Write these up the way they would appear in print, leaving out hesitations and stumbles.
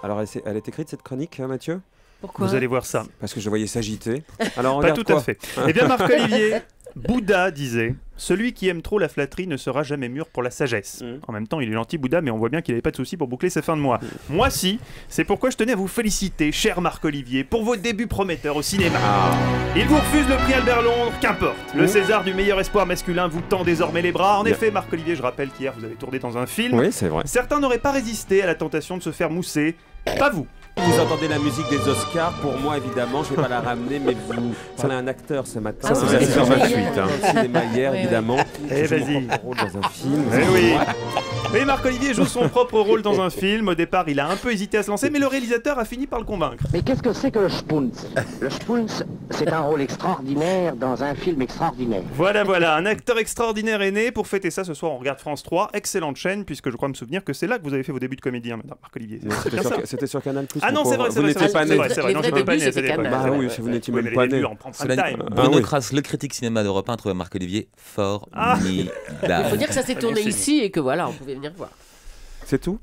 Alors, elle est écrite cette chronique, Mathieu? Pourquoi? Vous allez voir ça. Parce que je voyais s'agiter. Alors, Pas regarde tout quoi. à fait. Eh bien, Marc-Olivier, Bouddha disait « Celui qui aime trop la flatterie ne sera jamais mûr pour la sagesse. En même temps, il est l'anti-Bouddha, mais on voit bien qu'il n'avait pas de soucis pour boucler ses fins de mois. Moi, si. C'est pourquoi je tenais à vous féliciter, cher Marc-Olivier, pour vos débuts prometteurs au cinéma. Il vous refuse le prix Albert Londres, qu'importe. Le César du meilleur espoir masculin vous tend désormais les bras. En effet, Marc-Olivier, je rappelle qu'hier, vous avez tourné dans un film. Oui, c'est vrai. Certains n'auraient pas résisté à la tentation de se faire mousser. Pas vous. Vous entendez la musique des Oscars, pour moi évidemment, je vais pas la ramener, mais vous parlez à un acteur ce matin. Ah, vous oui, êtes c'est sur vrai. 28, au cinéma hier Oui, évidemment. Eh, Je joue vas-y. mon propre rôle dans un film. Eh oui. Mais Marc-Olivier joue son propre rôle dans un film. Au départ, il a un peu hésité à se lancer, mais le réalisateur a fini par le convaincre. Mais qu'est-ce que c'est que le Spunz? Le Spunz, c'est un rôle extraordinaire dans un film extraordinaire. Voilà, un acteur extraordinaire est né. Pour fêter ça, ce soir, on regarde France 3, excellente chaîne, puisque je crois me souvenir que c'est là que vous avez fait vos débuts de comédien, madame Marc-Olivier. Mais C'est bien ça. C'était sur Canal+. Ah non, c'est vrai, Vous n'étiez pas né. c'est vrai. Non, Les j'étais vrais pas né débuts, à cette c'était époque. Canal. Bah oui, si vous n'étiez même mais pas les débuts né. en prime Cela dit, time. Bruno oui. Kras, le critique cinéma d'Europe 1, trouvait Marc-Olivier Il formidable. faut dire que ça s'est tourné Merci. ici et que voilà, on pouvait venir voir. C'est tout?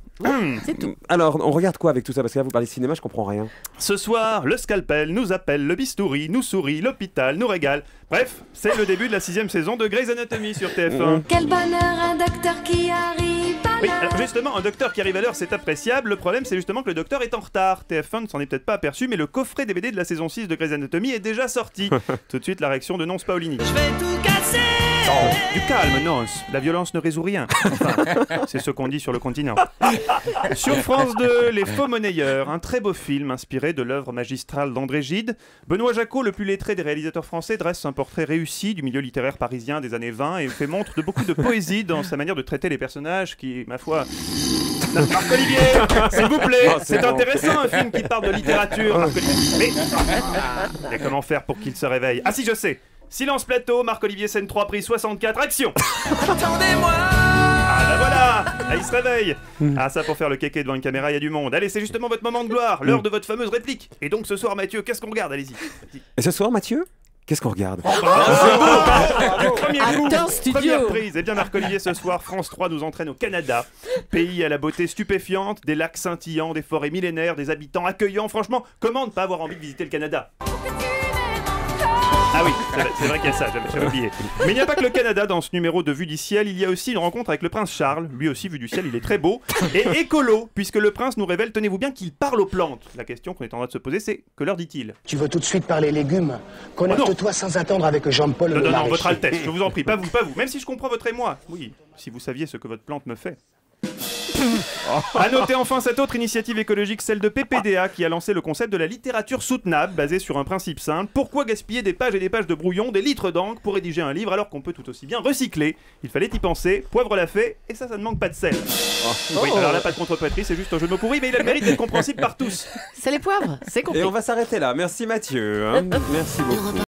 C'est tout. Alors, on regarde quoi avec tout ça? Parce que là, vous parlez cinéma, je comprends rien. Ce soir, le scalpel nous appelle, le bistouri nous sourit, l'hôpital nous régale. Bref, c'est le début de la 6ème saison de Grey's Anatomy sur TF1. Quel bonheur, un docteur qui arrive à Oui, l'heure. alors justement, un docteur qui arrive à l'heure, c'est appréciable. Le problème, c'est justement que le docteur est en retard. TF1 ne s'en est peut-être pas aperçu, mais le coffret DVD de la saison 6 de Grey's Anatomy est déjà sorti. Tout de suite, la réaction de Nonce Paolini. Je vais tout casser. Du calme, Nonce. La violence ne résout rien. Enfin, c'est ce qu'on dit sur le continent. Sur France 2, Les Faux Monnayeurs, un très beau film inspiré de l'œuvre magistrale d'André Gide. Benoît Jacot, le plus lettré des réalisateurs français, dresse un portrait réussi du milieu littéraire parisien des années 20 et fait montre de beaucoup de poésie dans sa manière de traiter les personnages qui, ma foi... Marc-Olivier, s'il vous plaît, Oh, c'est c'est bon. intéressant un film qui parle de littérature, Marc-Olivier. Mais comment faire pour qu'il se réveille? Ah si, je sais. Silence plateau, Marc-Olivier scène 3, prise 64, action. Ah bah voilà, là il se réveille. Ah ça, pour faire le kéké devant une caméra, il y a du monde. Allez, c'est justement votre moment de gloire, l'heure de votre fameuse réplique. Et donc ce soir, Mathieu, qu'est-ce qu'on regarde? Allez-y. Et ce soir, Mathieu, qu'est-ce qu'on regarde? Du premier coup, Acteur studio. première prise. Eh bien Marc-Olivier, ce soir, France 3 nous entraîne au Canada. Pays à la beauté stupéfiante, des lacs scintillants, des forêts millénaires, des habitants accueillants. Franchement, comment ne pas avoir envie de visiter le Canada? Ah oui, c'est vrai qu'il y a ça, j'avais oublié. Mais il n'y a pas que le Canada dans ce numéro de Vue du ciel, il y a aussi une rencontre avec le prince Charles. Lui aussi, vu du ciel, il est très beau. Et écolo, puisque le prince nous révèle, tenez-vous bien, qu'il parle aux plantes. La question qu'on est en train de se poser, c'est que leur dit-il? Tu veux tout de suite parler légumes? Connecte-toi sans attendre avec Jean-Paul Non, le non, non, maraîcher. votre Altesse, je vous en prie, pas vous, pas vous. Même si je comprends votre émoi. Oui, si vous saviez ce que votre plante me fait. A noter enfin cette autre initiative écologique, celle de PPDA, qui a lancé le concept de la littérature soutenable, basée sur un principe simple. Pourquoi gaspiller des pages et des pages de brouillon, des litres d'encre pour rédiger un livre alors qu'on peut tout aussi bien recycler? Il fallait y penser, Poivre l'a fait, et ça ne manque pas de sel. Oui, alors là, pas de contrepartie, c'est juste un jeu de mots pourri, mais il a le mérite d'être compréhensible par tous. C'est les poivres, c'est compris. Et on va s'arrêter là. Merci Mathieu. Merci beaucoup.